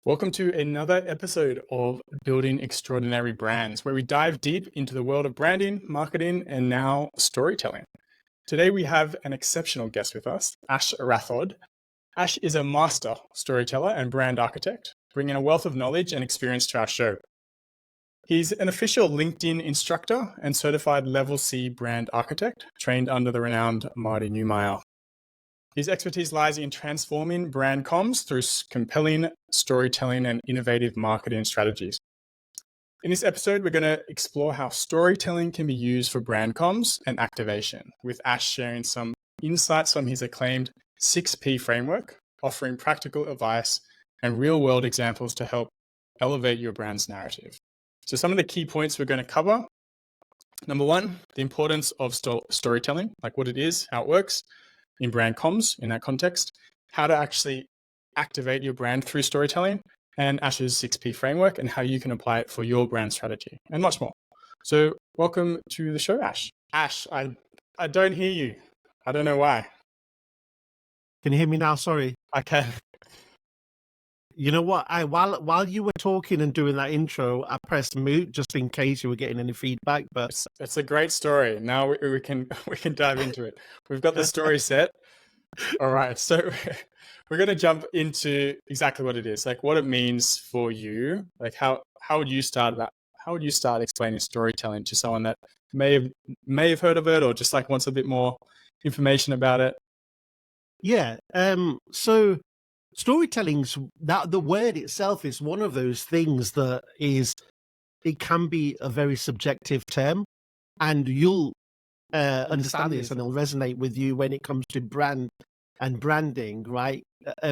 Welcome to another episode of Building Extraordinary Brands, where we dive deep into the world of branding, marketing, and now storytelling. Today, we have an exceptional guest with us, Ash Rathod. Ash is a master storyteller and brand architect, bringing a wealth of knowledge and experience to our show. He's an official LinkedIn instructor and certified Level C brand architect, trained under the renowned Marty Neumeier. His expertise lies in transforming brand comms through compelling storytelling and innovative marketing strategies. In this episode, we're going to explore how storytelling can be used for brand comms and activation, with Ash sharing some insights from his acclaimed 6P framework, offering practical advice and real-world examples to help elevate your brand's narrative. So some of the key points we're going to cover. Number one, the importance of storytelling, like what it is, how it works in brand comms in that context, how to actually activate your brand through storytelling, and Ash's 6P framework and how you can apply it for your brand strategy, and much more. So welcome to the show, Ash. Ash, I don't hear you. I don't know why. Can you hear me now? Sorry. I can. You know what? While you were talking and doing that intro, I pressed mute just in case you were getting any feedback. But it's a great story. Now we can dive into it. We've got the story set. All right, so we're going to jump into exactly what it is, like what it means for you. Like how would you start that? How would you start explaining storytelling to someone that may have heard of it or just like wants a bit more information about it? Yeah. So storytelling's that the word itself is one of those things that it can be a very subjective term, and you'll understand this and it'll resonate with you when it comes to brand and branding, right?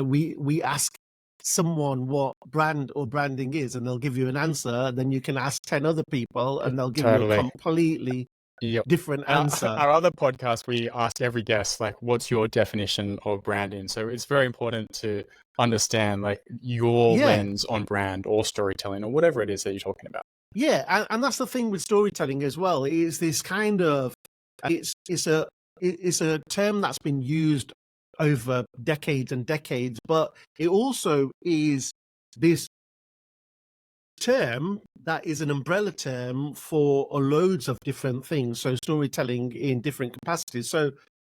We ask someone what brand or branding is and they'll give you an answer, then you can ask 10 other people and they'll give you a completely different answer. Our other podcast, we ask every guest, like, what's your definition of branding? So it's very important to understand like your lens on brand or storytelling or whatever it is that you're talking about. Yeah, and that's the thing with storytelling as well. It is this kind of it's a term that's been used over decades and decades, but it also is this term that is an umbrella term for loads of different things. So storytelling in different capacities. So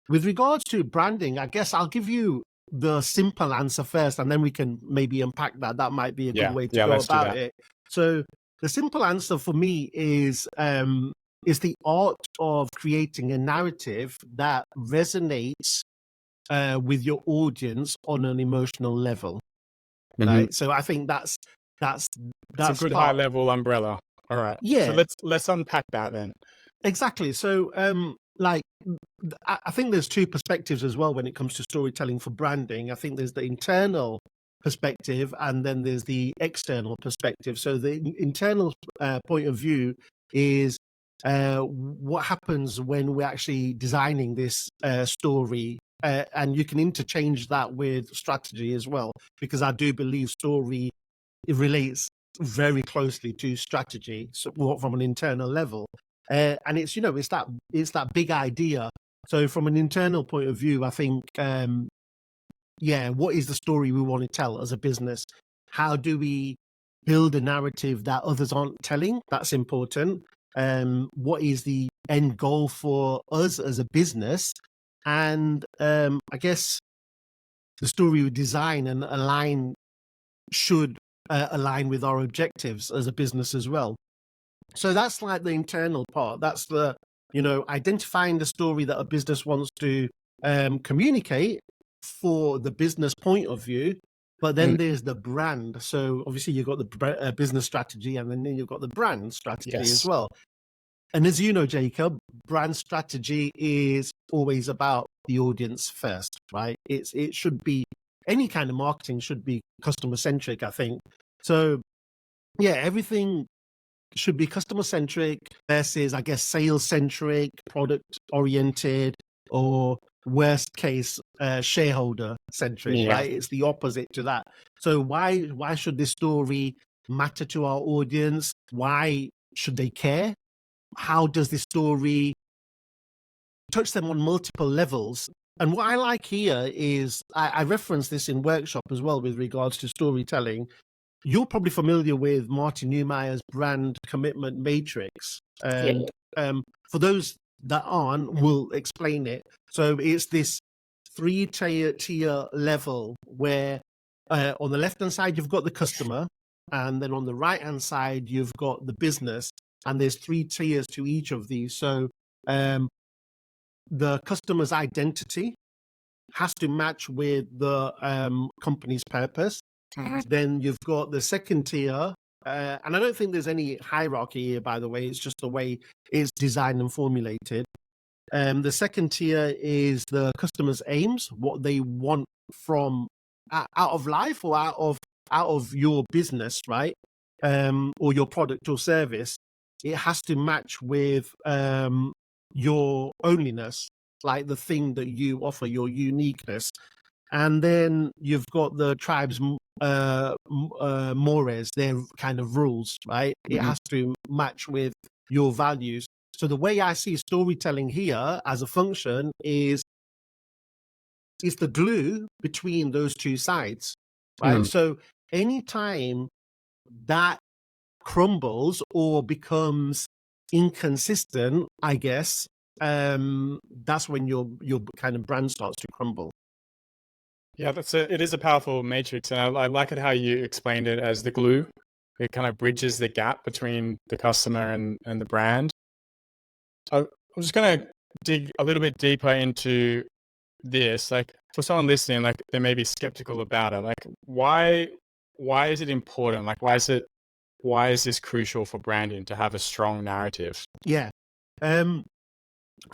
with regards to branding, I guess I'll give you the simple answer first, and then we can maybe unpack that. That might be a good way to go about it. So the simple answer for me is the art of creating a narrative that resonates with your audience on an emotional level. Mm-hmm. Right? So I think that's a good high level umbrella. All right. Yeah. So let's unpack that then. Exactly. So I think there's two perspectives as well when it comes to storytelling for branding. I think there's the internal perspective and then there's the external perspective. So the internal point of view is what happens when we're actually designing this story, and you can interchange that with strategy as well, because I do believe story relates very closely to strategy, so from an internal level, and it's that big idea. So from an internal point of view, I think what is the story we want to tell as a business? How do we build a narrative that others aren't telling? That's important. What is the end goal for us as a business? And I guess the story we design and align should align with our objectives as a business as well. So that's like the internal part. That's the, identifying the story that a business wants to communicate for the business point of view. But then there's the brand. So obviously you've got the business strategy, and then you've got the brand strategy as well. And as you know, Jacob, brand strategy is always about the audience first, right? It should be, any kind of marketing should be customer centric, I think. So everything should be customer centric versus, I guess, sales centric, product oriented, or worst case, shareholder centric, right? It's the opposite to that. So why should this story matter to our audience? Why should they care? How does this story touch them on multiple levels? And what I like here is, I reference this in workshop as well with regards to storytelling, you're probably familiar with Martin Neumeier's brand commitment matrix. And for those that aren't, we'll explain it. So it's this tier level where on the left-hand side, you've got the customer. And then on the right-hand side, you've got the business. And there's 3 tiers to each of these. So the customer's identity has to match with the company's purpose. Then you've got the second tier, and I don't think there's any hierarchy here, by the way. It's just the way it's designed and formulated. The second tier is the customer's aims, what they want from out of life or out of your business, right? Or your product or service. It has to match with your onlyness, like the thing that you offer, your uniqueness. And then you've got the tribe's mores, their kind of rules, right? Mm-hmm. It has to match with your values. So the way I see storytelling here as a function is the glue between those two sides, right? So anytime that crumbles or becomes inconsistent, I guess, that's when your kind of brand starts to crumble. Yeah, it is a powerful matrix, and I like it how you explained it as the glue. It kind of bridges the gap between the customer and the brand. I'm just going to dig a little bit deeper into this. Like, for someone listening, like, they may be skeptical about it. Like, why is it important? Like, why is this crucial for branding to have a strong narrative? Yeah.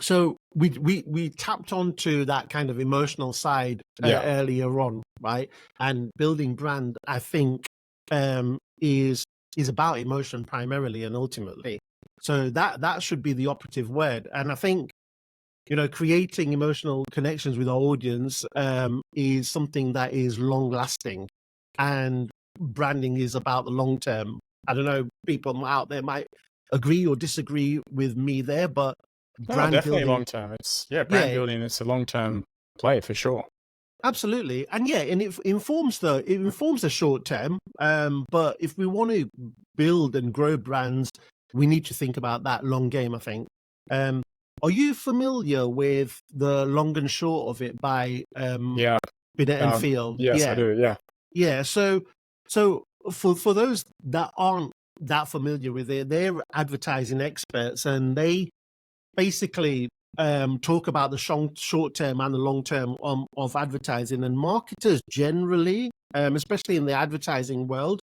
So we tapped onto that kind of emotional side earlier on, right? And building brand, I think, is about emotion primarily and ultimately. So that should be the operative word. And I think, creating emotional connections with our audience is something that is long lasting, and branding is about the long term. I don't know, people out there might agree or disagree with me there, but brand definitely long term. It's building. It's a long term play for sure. Absolutely, and it informs the short term. But if we want to build and grow brands, we need to think about that long game, I think. Are you familiar with the long and short of it by Binet and Field? Yes, I do. Yeah. Yeah. So for those that aren't that familiar with it, they're advertising experts, and they basically talk about the short term and the long term of advertising. And marketers generally, especially in the advertising world,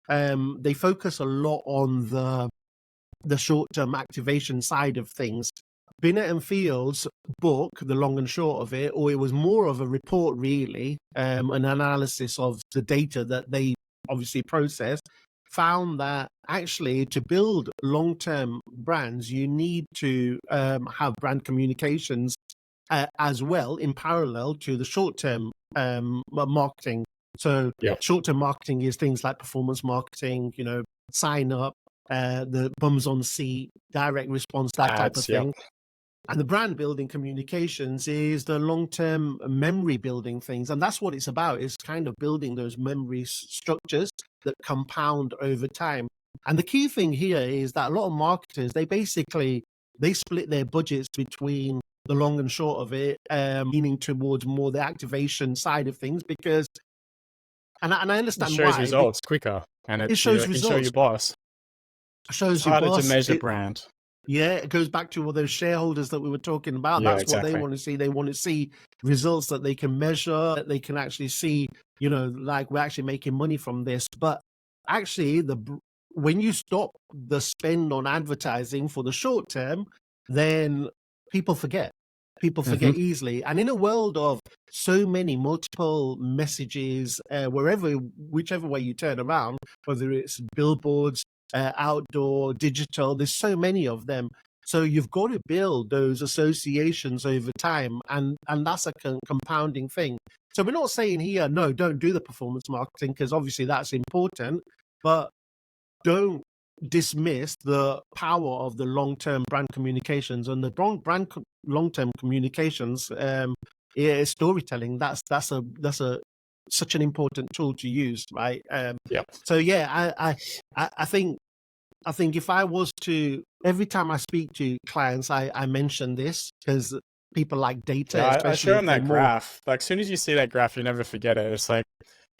they focus a lot on the short term activation side of things. Binet and Field's book, The Long and Short of It, or it was more of a report really, an analysis of the data that they obviously processed, found that actually to build long-term brands, you need to have brand communications as well in parallel to the short-term marketing. So short-term marketing is things like performance marketing, sign up, the bums on seat, direct response, that type of thing. And the brand building communications is the long-term memory building things. And that's what it's about, is kind of building those memory structures that compound over time. And the key thing here is that a lot of marketers, they split their budgets between the long and short of it, leaning towards more the activation side of things, because, and I understand why. It shows results quicker, and it shows results. Show your boss. Shows it's harder to measure brand. Yeah, it goes back to all those shareholders that we were talking about. That's exactly what they want to see. They want to see results that they can measure, that they can actually see, like we're actually making money from this. But actually, when you stop the spend on advertising for the short term, then people forget. People forget easily. And in a world of so many multiple messages, whichever way you turn around, whether it's billboards, outdoor, digital, there's so many of them. So you've got to build those associations over time, and that's a compounding thing. So we're not saying here, no, don't do the performance marketing, because obviously that's important, but don't dismiss the power of the long-term brand communications. And the long-term communications is storytelling. That's a such an important tool to use, right? Yeah. So yeah, I think if I was to, every time I speak to clients, I mention this because people like data, Yeah, I especially show if them they're that more. graph. Like, as soon as you see that graph, you never forget it. It's like,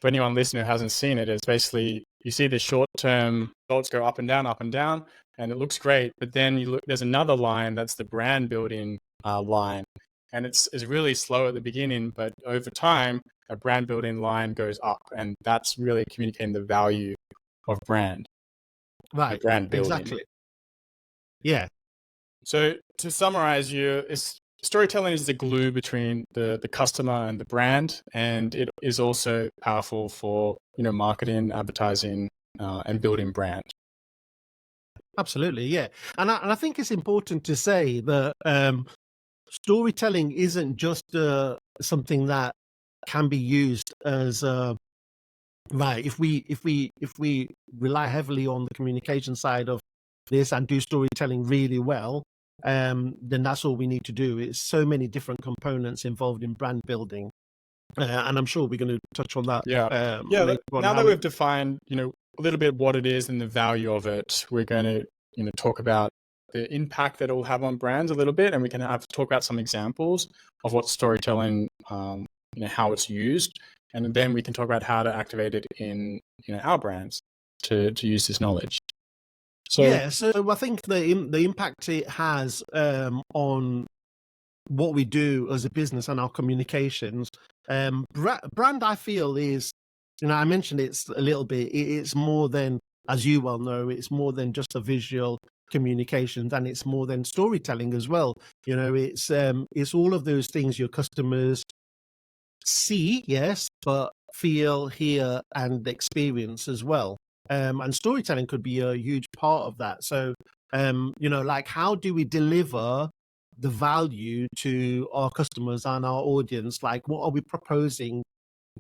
for anyone listening who hasn't seen it, it's basically you see the short-term results go up and down, and it looks great. But then you look, there's another line that's the brand building line, and it's really slow at the beginning, but over time, a brand building line goes up, and that's really communicating the value of brand, the Right, brand building. exactly. Yeah. So to summarize, storytelling is the glue between the customer and the brand, and it is also powerful for marketing, advertising, and building brand. Absolutely, yeah, and I think it's important to say that storytelling isn't just something that can be used as right. If we rely heavily on the communication side of this and do storytelling really well, then that's all we need to do. It's so many different components involved in brand building, and I'm sure we're going to touch on that. Yeah, Later on. now that we've defined, a little bit what it is and the value of it, we're going to, talk about the impact that it will have on brands a little bit, and we can talk about some examples of what storytelling, how it's used, and then we can talk about how to activate it in, our brands to use this knowledge. So yeah, so I think the impact it has on what we do as a business and our communications. Brand, I feel, is, I mentioned it's a little bit. It's more than, as you well know, it's more than just a visual communications, and it's more than storytelling as well. It's all of those things your customers see, yes, but feel, hear, and experience as well. And storytelling could be a huge part of that. So, like, how do we deliver the value to our customers and our audience? Like, what are we proposing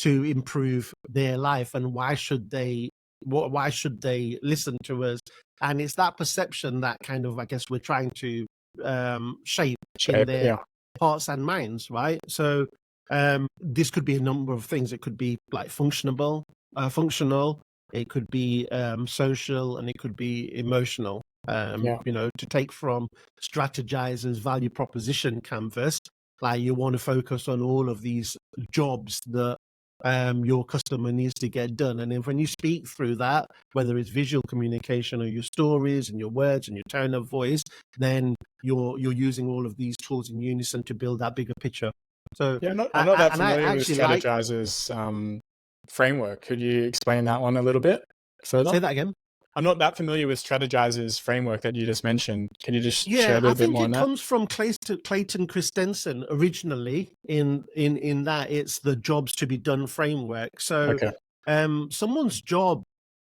to improve their life, and why should they? Why should they listen to us? And it's that perception that kind of, I guess, we're trying to shape in their yeah, hearts and minds, right? So this could be a number of things. It could be like functional. It could be social, and it could be emotional. To take from strategizer's value proposition canvas, like you want to focus on all of these jobs that your customer needs to get done. And then when you speak through that, whether it's visual communication or your stories and your words and your tone of voice, then you're using all of these tools in unison to build that bigger picture. So yeah, I'm not that familiar with actually Strategizer's framework. Could you explain that one a little bit further? Say that again. I'm not that familiar with Strategizer's framework that you just mentioned. Can you just share a Yeah, I little bit think more on it that? comes from Clayton Christensen originally. In that, it's the jobs to be done framework. So, Okay. someone's job,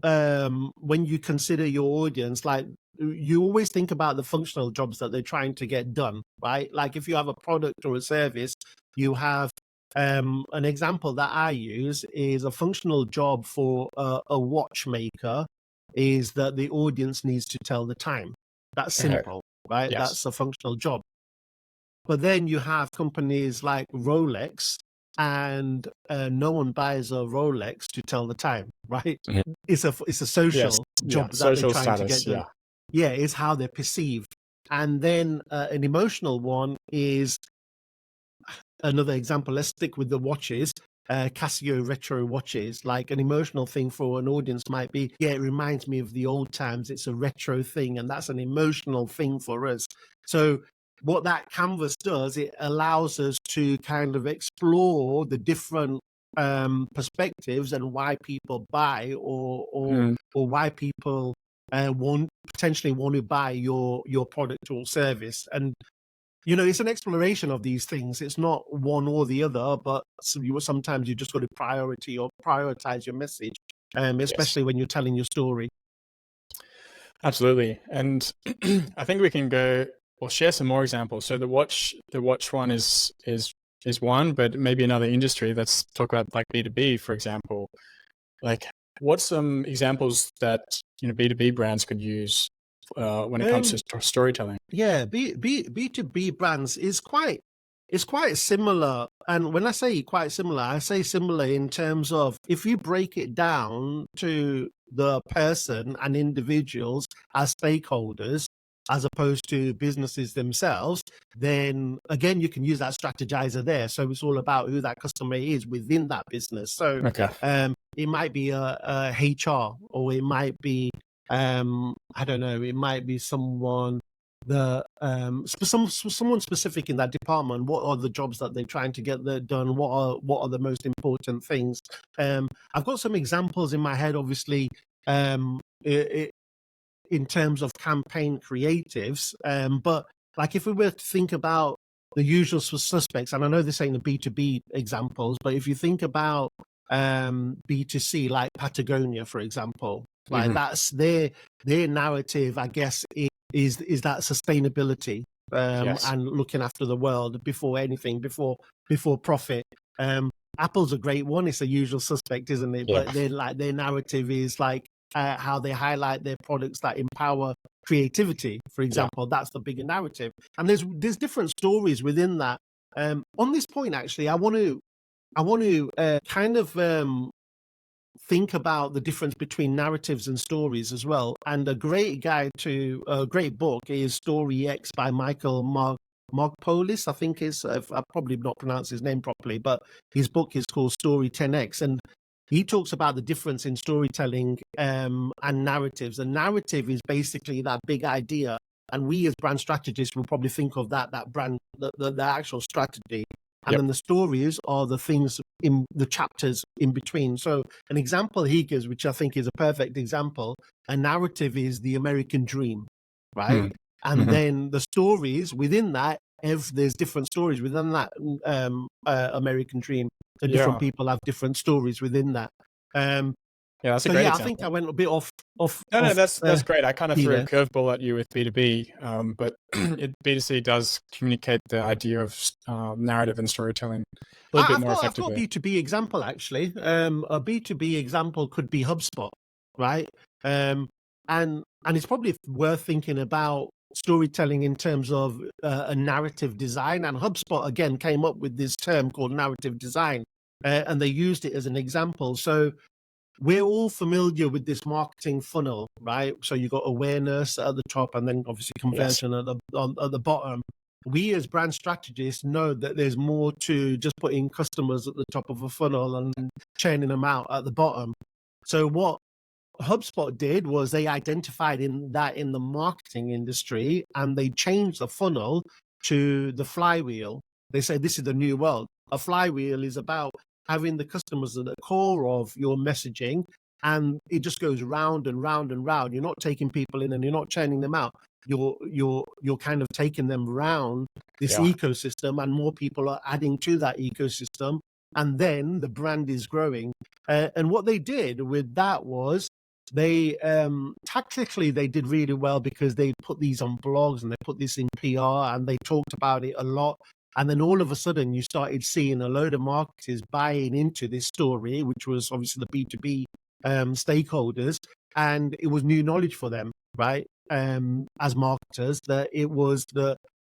when you consider your audience, like you always think about the functional jobs that they're trying to get done, right? Like if you have a product or a service, you have an example that I use is a functional job for a watchmaker is that the audience needs to tell the time. That's Okay. simple, right? Yes. That's a functional job. But then you have companies like Rolex, and no one buys a Rolex to tell the time, right? Mhm. It's a social job that Social they're trying status. to get done. Yeah, it's how they're perceived. And then an emotional one is another example. Let's stick with the watches. Casio retro watches, like an emotional thing for an audience might be, yeah, it reminds me of the old times. It's a retro thing, and that's an emotional thing for us. So what that canvas does, it allows us to kind of explore the different perspectives and why people buy or why people potentially want to buy your product or service. And it's an exploration of these things. It's not one or the other, but sometimes you just got to prioritize your message, especially when you're telling your story. Absolutely. And I think we can go or share some more examples. So the watch one is one, but maybe another industry. Let's talk about like B2B, for example. Like, what's some examples that B2B brands could use when it comes to storytelling? Yeah, B2B brands is quite It's quite similar. And when I say quite similar, I say similar in terms of if you break it down to the person and individuals as stakeholders, as opposed to businesses themselves, then again, you can use that strategizer there. So it's all about who that customer is within that business. So Okay. it might be a HR, or it might be, I don't know, it might be someone someone specific in that department. What are the jobs that they're trying to get done? What are the most important things? I've got some examples in my head, obviously, in terms of campaign creatives. But like if we were to think about the usual suspects, and I know this ain't a B2B examples, but if you think about B2C, like Patagonia, for example, like that's their narrative, I guess, is that sustainability Yes. and looking after the world before anything, before profit. Apple's a great one. It's a usual suspect, isn't it? Yeah. But their narrative is like how they highlight their products that empower creativity, for example. That's the bigger narrative, and there's different stories within that. On this point, actually, I want to kind of think about the difference between narratives and stories as well. And a great great book is Story X by Michael Mogpolis, I think is, I've probably not pronounced his name properly, but his book is called Story 10X. And he talks about the difference in storytelling and narratives. And narrative is basically that big idea. And we as brand strategists will probably think of that brand, the actual strategy. And then the stories are the things in the chapters in between. So an example he gives, which I think is a perfect example, a narrative is the American dream, right? And then the stories within that, if there's different stories within that American dream, the different people have different stories within that. Yeah, that's a So great yeah, I example. think I went a bit off. No, that's great. I kind of threw a there. curveball at you with B2B, but B2C does communicate the idea of narrative and storytelling a little bit more I've got a effectively. B2B example actually. A B2B example could be HubSpot, right? And it's probably worth thinking about storytelling in terms of a narrative design. And HubSpot again came up with this term called narrative design, and they used it as an example. So we're all familiar with this marketing funnel, right? So you got awareness at the top, and then obviously conversion at the bottom. We as brand strategists know that there's more to just putting customers at the top of a funnel and churning them out at the bottom. So what HubSpot did was they identified in the marketing industry, and they changed the funnel to the flywheel. They say this is the new world. A flywheel is about having the customers at the core of your messaging, and it just goes round and round and round. You're not taking people in and you're not churning them out. You're kind of taking them around this ecosystem, and more people are adding to that ecosystem, and then the brand is growing. And what they did with that was they tactically they did really well, because they put these on blogs and they put this in PR and they talked about it a lot. And then all of a sudden you started seeing a load of marketers buying into this story, which was obviously the B2B stakeholders. And it was new knowledge for them, right? As marketers, that it was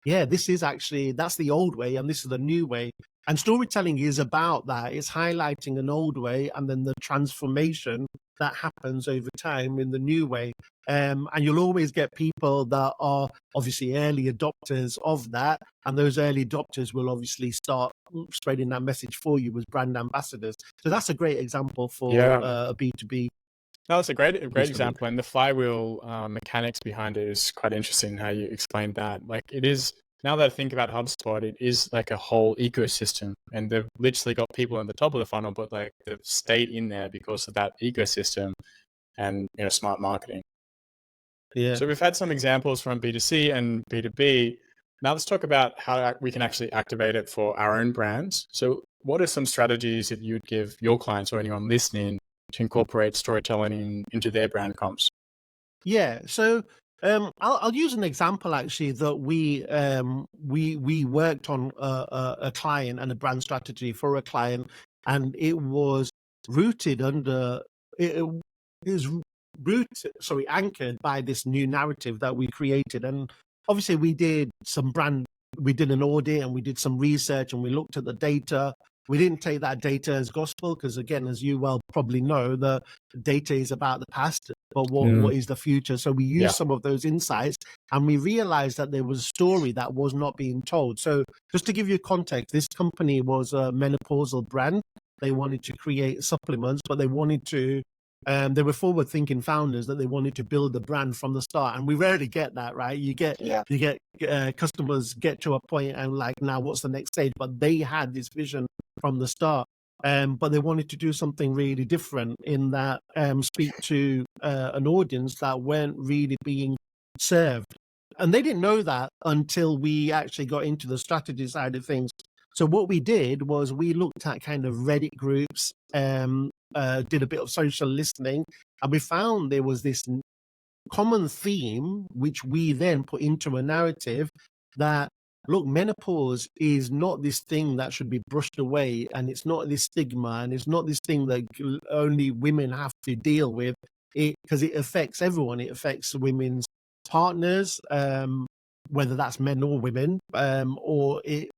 this is actually, that's the old way and this is the new way. And storytelling is about that. It's highlighting an old way and then the transformation that happens over time in the new way. And you'll always get people that are obviously early adopters of that. And those early adopters will obviously start spreading that message for you as brand ambassadors. So that's a great example for a B2B. No, that's a great example. And the flywheel mechanics behind it is quite interesting, how you explained that. Like it is, now that I think about HubSpot, it is like a whole ecosystem, and they've literally got people at the top of the funnel, but like they've stayed in there because of that ecosystem and smart marketing. Yeah. So we've had some examples from B2C and B2B. Now let's talk about how we can actually activate it for our own brands. So what are some strategies that you'd give your clients or anyone listening to incorporate storytelling into their brand comps? Yeah. So I'll use an example actually that we worked on a client and a brand strategy for a client, and it was rooted under it is anchored by this new narrative that we created. And obviously we did some brand we did an audit and we did some research and we looked at the data. We didn't take that data as gospel because, again, as you well probably know, the data is about the past, but what is the future? So we used some of those insights and we realized that there was a story that was not being told. So just to give you context, this company was a menopausal brand. They wanted to create supplements, but they wanted to they were forward-thinking founders that they wanted to build the brand from the start, and we rarely get that, right? You get customers get to a point and like, now what's the next stage? But they had this vision from the start, but they wanted to do something really different in that speak to an audience that weren't really being served, and they didn't know that until we actually got into the strategy side of things. So what we did was we looked at kind of Reddit groups, did a bit of social listening, and we found there was this common theme, which we then put into a narrative that, look, menopause is not this thing that should be brushed away, and it's not this stigma, and it's not this thing that only women have to deal with, because it affects everyone. It affects women's partners, whether that's men or women, or it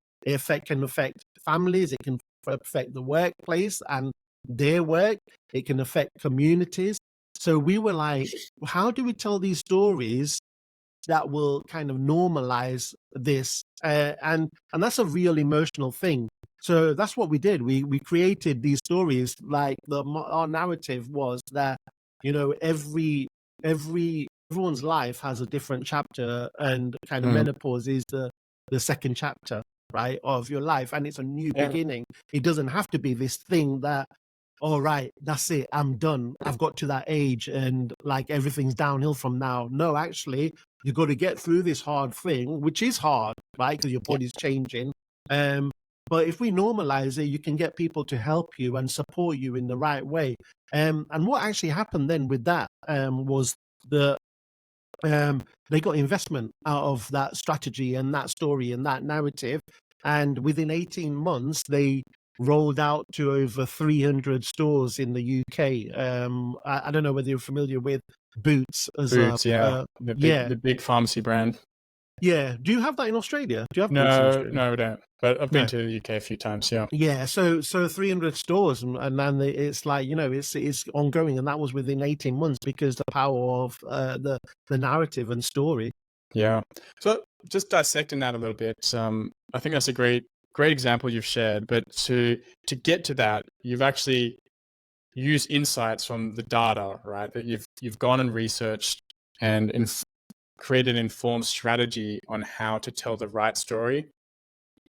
can affect families, it can affect the workplace and their work, it can affect communities. So we were like, how do we tell these stories that will kind of normalize this? And that's a real emotional thing. So that's what we did. We created these stories. Like our narrative was that, you know, everyone's life has a different chapter, and kind of menopause is the second chapter, right, of your life, and it's a new beginning. It doesn't have to be this thing that, all right, that's it, I'm done, I've got to that age and like everything's downhill from now. No, actually, you've got to get through this hard thing, which is hard, right, because your body's changing. But if we normalize it, you can get people to help you and support you in the right way. And what actually happened then with that was the they got investment out of that strategy and that story and that narrative. And within 18 months, they rolled out to over 300 stores in the UK. I don't know whether you're familiar with Boots. The big pharmacy brand. Yeah. Do you have that in Australia? Do you have Boots in No, Australia? no, we don't. But I've been to the UK a few times. Yeah. Yeah. So 300 stores, and then it's like, you know, it's ongoing, and that was within 18 months because the power of the narrative and story. Yeah. So just dissecting that a little bit, I think that's a great example you've shared. But to get to that, you've actually used insights from the data, right? That you've gone and researched and created an informed strategy on how to tell the right story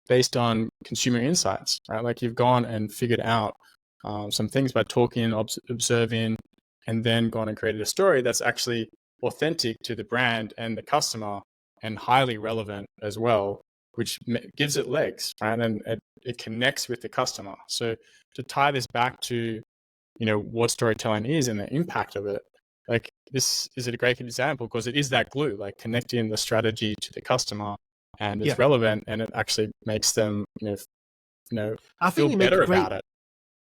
based on consumer insights, right? Like you've gone and figured out some things by talking, observing, and then gone and created a story that's actually authentic to the brand and the customer and highly relevant as well, which gives it legs, right? And it connects with the customer. So to tie this back to, you know, what storytelling is and the impact of it, like this is a great example because it is that glue, like connecting the strategy to the customer, and it's relevant, and it actually makes them, you know, feel better about it.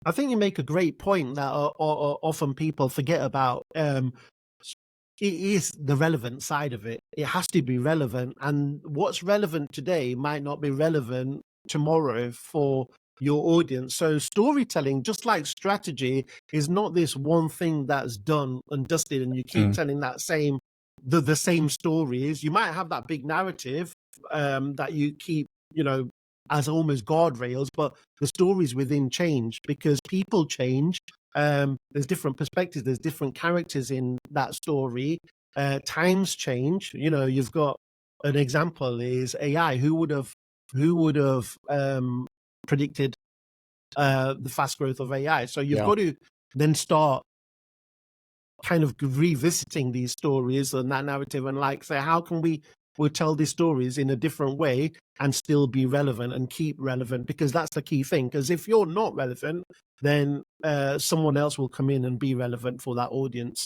I think you make a great point that often people forget about. It is the relevant side of it. It has to be relevant, and what's relevant today might not be relevant tomorrow for your audience. So storytelling, just like strategy, is not this one thing that's done and dusted, and you keep telling that the same stories. You might have that big narrative that you keep, you know, as almost guardrails, but the stories within change because people change. There's different perspectives, there's different characters in that story. Times change. You know, you've got an example is AI. Who would have predicted the fast growth of AI? So you've got to then start kind of revisiting these stories and that narrative and like say, how can we'll tell these stories in a different way and still be relevant and keep relevant, because that's the key thing. Because if you're not relevant, then someone else will come in and be relevant for that audience.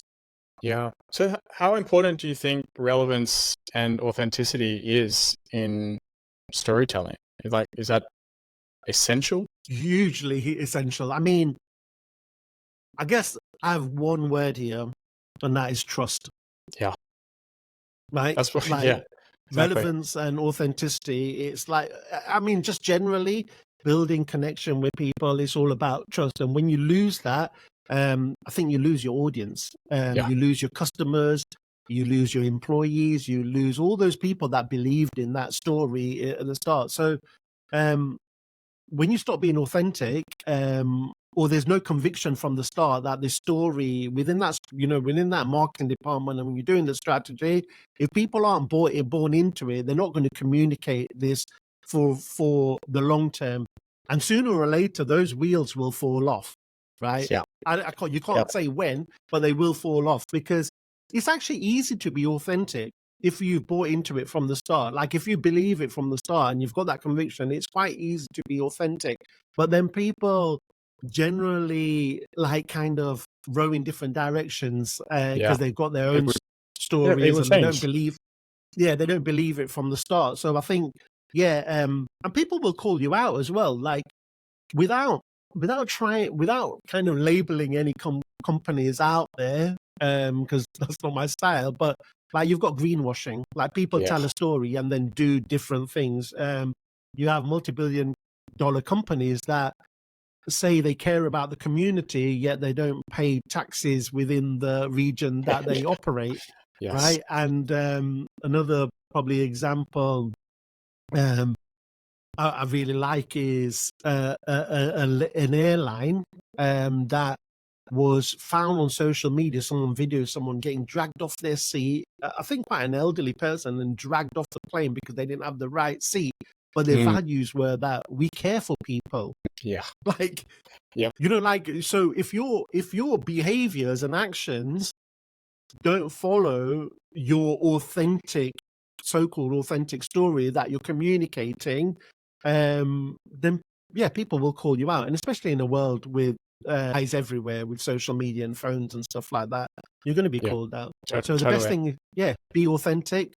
Yeah. So how important do you think relevance and authenticity is in storytelling? Is that essential? Hugely essential. I mean, I guess I have one word here, and that is trust. Yeah. Right? That's what, like, exactly. relevance and authenticity. It's like, I mean, just generally building connection with people. It's all about trust. And when you lose that, I think you lose your audience. Yeah. You lose your customers. You lose your employees. You lose all those people that believed in that story at the start. So um, when you stop being authentic, or there's no conviction from the start that the story within that, within that marketing department, and when you're doing the strategy, if people aren't born into it, they're not going to communicate this for the long term, and sooner or later those wheels will fall off, right? Yeah. You can't say when, but they will fall off, because it's actually easy to be authentic if you've bought into it from the start. Like if you believe it from the start and you've got that conviction, it's quite easy to be authentic. But then people generally like kind of row in different directions because they've got their own stories and they don't believe it from the start. So I think and people will call you out as well, like without kind of labeling any companies out there, because that's not my style. But like you've got greenwashing, like people tell a story and then do different things. You have multi-billion-dollar companies that say they care about the community, yet they don't pay taxes within the region that they operate. Yes. Right. And another probably example I really like is an airline that was found on social media. Someone videoed someone getting dragged off their seat. I think quite an elderly person, and dragged off the plane because they didn't have the right seat. But their values were that we care for people. Yeah. Like, like, so if your behaviors and actions don't follow your so-called authentic story that you're communicating, then people will call you out. And especially in a world with eyes everywhere, with social media and phones and stuff like that, you're going to be called out. So the best thing, be authentic,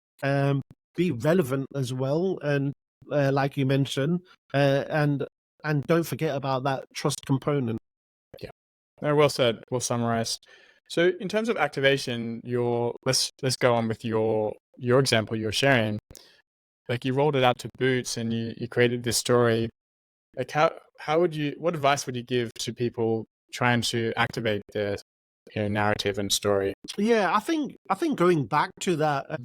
be relevant as well, and like you mentioned, and don't forget about that trust component. Yeah, no, well said, well summarized. So in terms of activation, let's go on with your example you're sharing. Like you rolled it out to Boots and you created this story. Like what advice would you give to people trying to activate their narrative and story? Yeah, I think going back to that,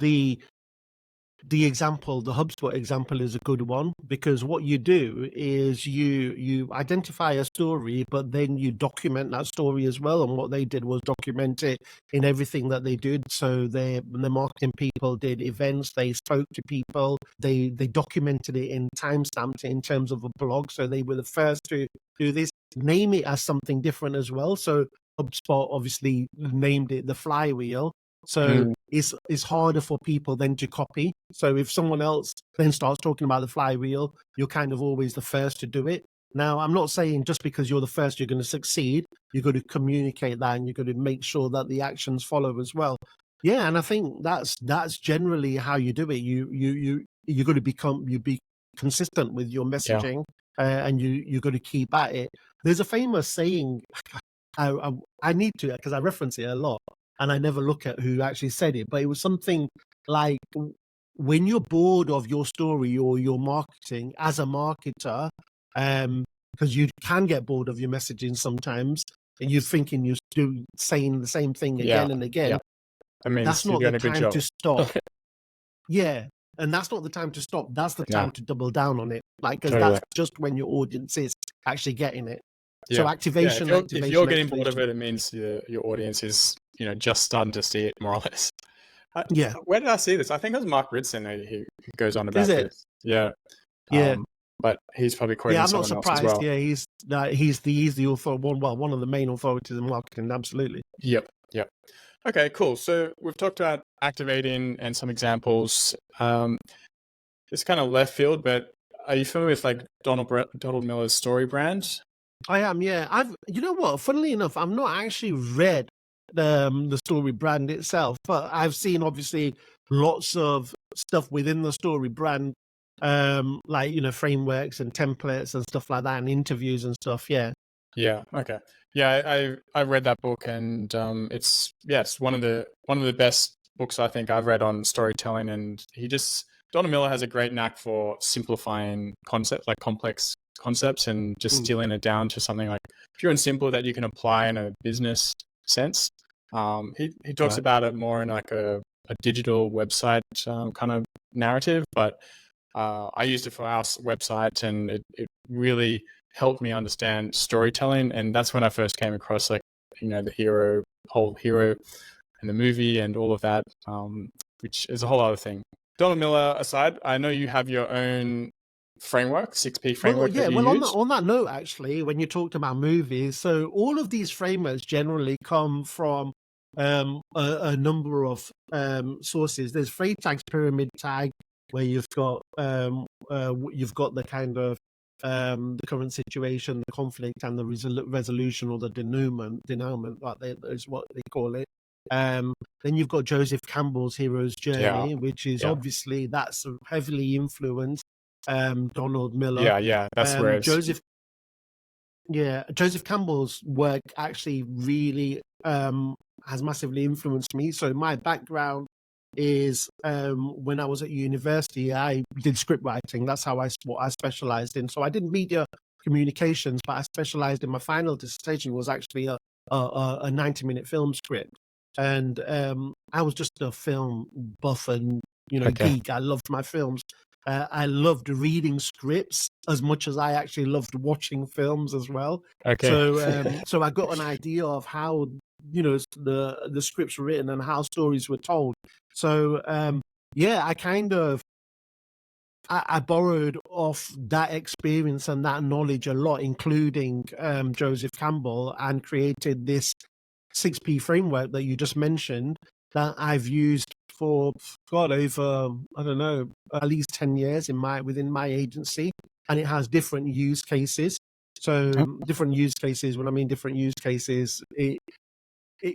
the example, the HubSpot example, is a good one, because what you do is you identify a story, but then you document that story as well. And what they did was document it in everything that they did. So the marketing people did events, they spoke to people, they documented it and timestamped it in terms of a blog. So they were the first to do this, name it as something different as well. So HubSpot obviously named it the flywheel. So it's harder for people then to copy. So if someone else then starts talking about the flywheel, you're kind of always the first to do it. Now, I'm not saying just because you're the first, you're going to succeed. You've got to communicate that, and you've got to make sure that the actions follow as well. Yeah, and I think that's generally how you do it. You got to be consistent with your messaging, and you got to keep at it. There's a famous saying. I need to, because I reference it a lot, and I never look at who actually said it, but it was something like, when you're bored of your story or your marketing as a marketer, because you can get bored of your messaging sometimes, and you're thinking you're saying the same thing again and again. Yeah. That means that's not the time to stop. Yeah. And that's not the time to stop. That's the time to double down on it. Like, because that's just when your audience is actually getting it. Yeah. So activation. If you're getting bored of it, it means your audience is just starting to see it, more or less. Where did I see this? I think it was Mark Ritson who goes on about this. Yeah. Yeah. But he's probably quoting someone else as well. Yeah, he's the author, one of the main authorities in marketing. Absolutely. Yep. Okay, cool. So we've talked about activating and some examples. It's kind of left field, but are you familiar with like Donald Miller's story brand? I am, yeah. You know what? Funnily enough, I've not actually read the story brand itself, but I've seen obviously lots of stuff within the story brand, like frameworks and templates and stuff like that, and interviews and stuff. Yeah. Yeah. Okay. Yeah, I read that book, and it's one of the best books I think I've read on storytelling, and he just Donna Miller has a great knack for simplifying concepts, like complex concepts, and just distilling it down to something like pure and simple that you can apply in a business sense. He talks about it more in like a digital website kind of narrative, but I used it for our website, and it really helped me understand storytelling. And that's when I first came across, like, the whole hero and the movie and all of that, which is a whole other thing. Donald Miller aside, I know you have your own framework, 6P framework that you use. On that note, actually, when you talked about movies, so all of these frameworks generally come from a number of sources. There's Freytag's pyramid tag, where you've got the kind of the current situation, the conflict, and the resolution, or the denouement, is what they call it. Then you've got Joseph Campbell's hero's journey, which is obviously that's heavily influenced Donald Miller. That's where Joseph Campbell's work actually really has massively influenced me. So my background is when I was at university, I did script writing. That's what I specialized in. So I did media communications, but I specialized in my final dissertation was actually a 90-minute film script. And I was just a film buff and geek. I loved my films. I loved reading scripts as much as I actually loved watching films as well. So I got an idea of how the scripts were written and how stories were told. So I borrowed off that experience and that knowledge a lot, including Joseph Campbell, and created this 6P framework that you just mentioned that I've used for over, I don't know, at least 10 years within my agency, and it has different use cases. So different use cases, when I mean different use cases, it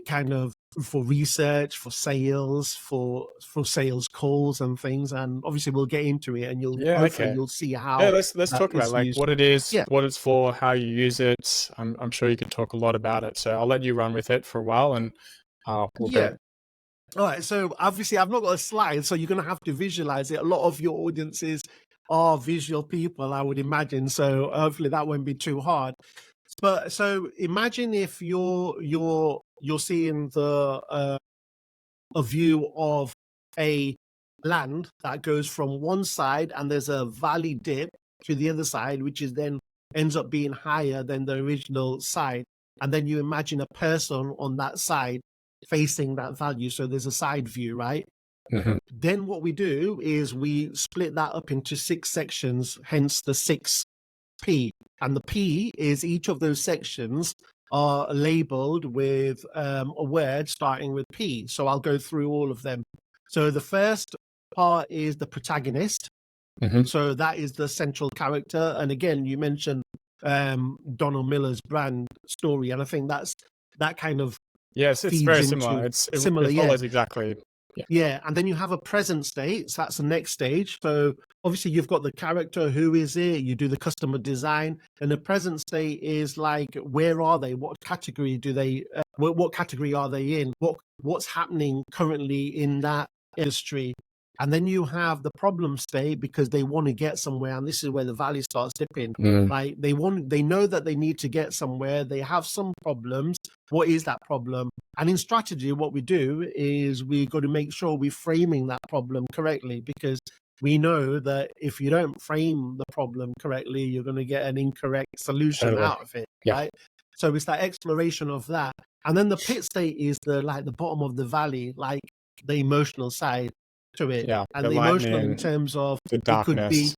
kind of for research, for sales, for sales calls and things, and obviously we'll get into it, and you'll see how. Let's talk about like what it is, what it's for, how you use it. I'm sure you can talk a lot about it, so I'll let you run with it for a while, and we'll go. All right, so obviously I've not got a slide, so you're going to have to visualize it. A lot of your audiences are visual people, I would imagine, so hopefully that won't be too hard. But so imagine if you're seeing a view of a land that goes from one side, and there's a valley dip to the other side, which is then ends up being higher than the original side. And then you imagine a person on that side facing that value. So there's a side view, right? Mm-hmm. Then what we do is we split that up into 6 sections, hence the 6P. And the P is each of those sections are labeled with a word starting with P. So I'll go through all of them. So the first part is the protagonist. Mm-hmm. So that is the central character. And again, you mentioned Donald Miller's brand story. And I think that kind of it's very similar. It follows exactly. Yeah, and then you have a present state. So that's the next stage. So obviously you've got the character, who is it? You do the customer design, and the present state is like, where are they? What category do they? What category are they in? What's happening currently in that industry? And then you have the problem state, because they want to get somewhere, and this is where the value starts dipping. Like they know that they need to get somewhere. They have some problems. What is that problem? And in strategy, what we do is we got to make sure we're framing that problem correctly, because we know that if you don't frame the problem correctly, you're going to get an incorrect solution out of it, right? So it's that exploration of that. And then the pit state is the bottom of the valley, like the emotional side to it. And the emotional in terms of the darkness. It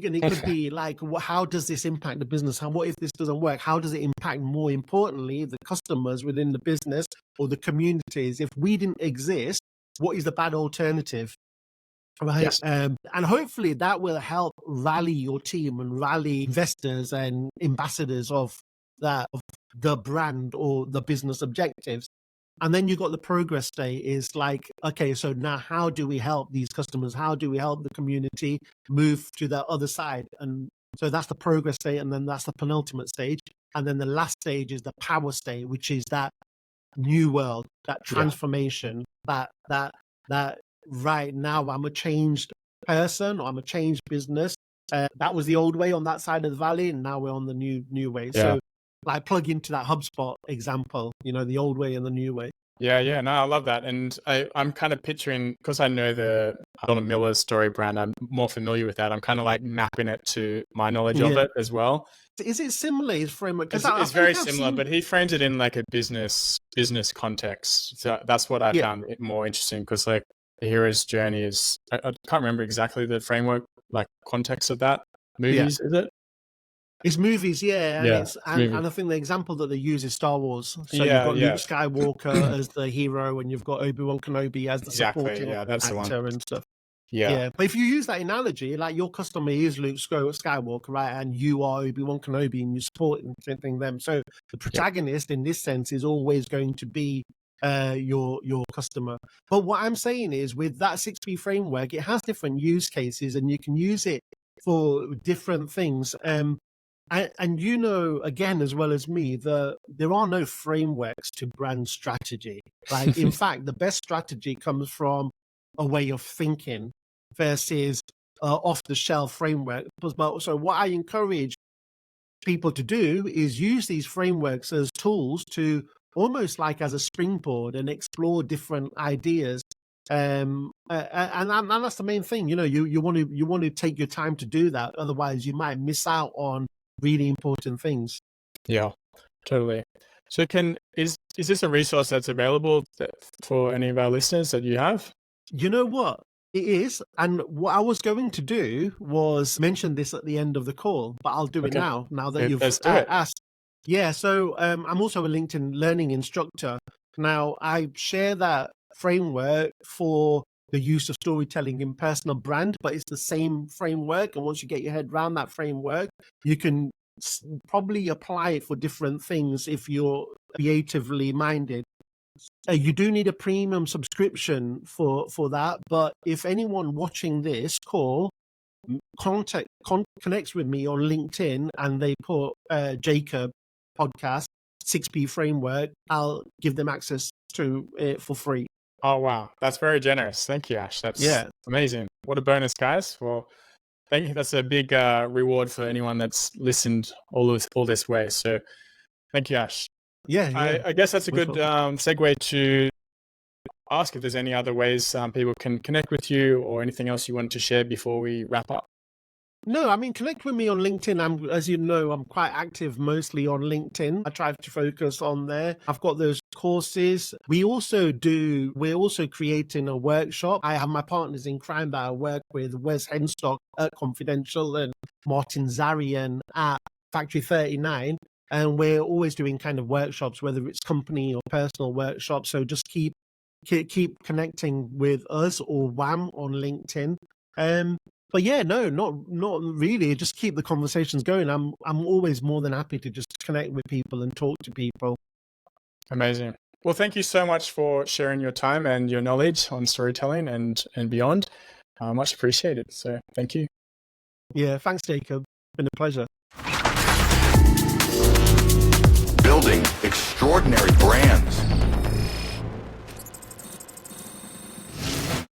could be, it could be like, how does this impact the business? What if this doesn't work? How does it impact, more importantly, the customers within the business or the communities? If we didn't exist, what is the bad alternative? Right. Yes. And hopefully that will help rally your team and rally investors and ambassadors of the brand or the business objectives. And then you got the progress state is like, okay, so now how do we help these customers? How do we help the community move to the other side? And so that's the progress state. And then that's the penultimate stage. And then the last stage is the power state, which is that new world, that transformation, that right now I'm a changed person or I'm a changed business. That was the old way on that side of the valley, and now we're on the new way. Yeah. So like plug into that HubSpot example, the old way and the new way. Yeah, no, I love that. And I'm kind of picturing, because I know the Donald Miller's story brand, I'm more familiar with that. I'm kind of like mapping it to my knowledge of it as well. Is it similar, his framework? It's very similar, but he frames it in like a business context. So that's what I found it more interesting, because like the hero's journey is, I can't remember exactly the framework, like context of that. Movies, is it? It's movies, and and I think the example that they use is Star Wars. So you've got Luke Skywalker as the hero, and you've got Obi-Wan Kenobi as the supporting actor and stuff. Yeah, but if you use that analogy, like your customer is Luke Skywalker, right, and you are Obi-Wan Kenobi, and you're supporting them. So the protagonist in this sense is always going to be your customer. But what I'm saying is, with that 6P framework, it has different use cases, and you can use it for different things. And again, as well as me, there are no frameworks to brand strategy. Like, in fact, the best strategy comes from a way of thinking versus off-the-shelf framework. So what I encourage people to do is use these frameworks as tools to almost like as a springboard and explore different ideas. And that's the main thing. You want to take your time to do that. Otherwise, you might miss out on really important things. Yeah, totally. So is this a resource that's available for any of our listeners that you have? You know what? It is. And what I was going to do was mention this at the end of the call, but I'll do it now that you've asked. Yeah, so I'm also a LinkedIn learning instructor. Now, I share that framework for the use of storytelling in personal brand, but it's the same framework. And once you get your head around that framework, you can probably apply it for different things if you're creatively minded. You do need a premium subscription for that. But if anyone watching this call connects with me on LinkedIn and they put Jacob podcast 6P framework, I'll give them access to it for free. Oh, wow. That's very generous. Thank you, Ash. That's amazing. What a bonus, guys. Well, thank you. That's a big reward for anyone that's listened all this way. So thank you, Ash. Yeah. I guess that's a good segue to ask if there's any other ways people can connect with you or anything else you want to share before we wrap up. No, I mean, connect with me on LinkedIn. As you know, I'm quite active mostly on LinkedIn. I try to focus on there. I've got those courses. We're also creating a workshop. I have my partners in crime that I work with, Wes Henstock at Confidential and Martin Zarian at Factory 39. And we're always doing kind of workshops, whether it's company or personal workshops. So just keep connecting with us or WAM on LinkedIn. But yeah, no, not really. Just keep the conversations going. I'm always more than happy to just connect with people and talk to people. Amazing. Well, thank you so much for sharing your time and your knowledge on storytelling and beyond. Much appreciated. So thank you. Yeah, thanks, Jacob. It's been a pleasure. Building extraordinary brands.